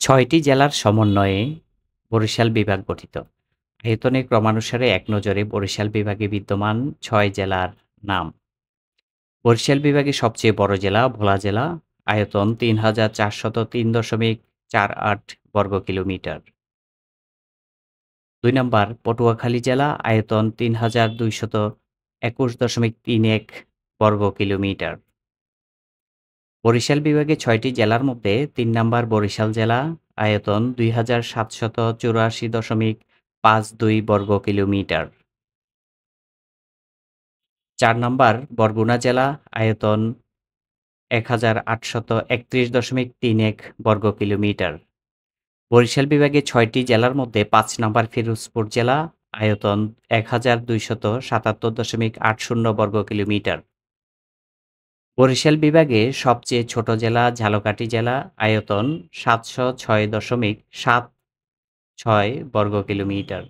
৬টি জেলার সমন্বয়ে বরিশাল বিভাগ গঠিত। আয়তনে ক্রমানুসারে এক নজরে বরিশাল বিভাগে বিদ্যমান ৬ জেলার নাম। বরিশাল বিভাগের সবচেয়ে বড় জেলা ভোলা জেলা, আয়তন ৩,৪০৩.৪৮ বর্গ কিলোমিটার। ২ নাম্বার পটুয়াখালী জেলা, আয়তন ৩,২২১.৩১ বর্গ কিলোমিটার। বরিশাল বিভাগে ৬টি জেলার মধ্যে ৩ নাম্বার বরিশাল জেলা, আয়তন ২,৭৮৪.৫২ বর্গ কিলোমিটার। ৪ নাম্বার বরগুনা জেলা, আয়তন ১,৮৩১.৩১ বর্গ কিলোমিটার। বরিশাল বিভাগে ৬টি জেলার মধ্যে ৫ নাম্বার ফিরোজপুর জেলা, আয়তন ১,২৭৭.৮০ বর্গ কিলোমিটার। বরিশাল বিভাগে সবচেয়ে ছোট জেলা ঝালকাঠি জেলা, আয়তন ৭০৬.৭৬ বর্গ কিলোমিটার।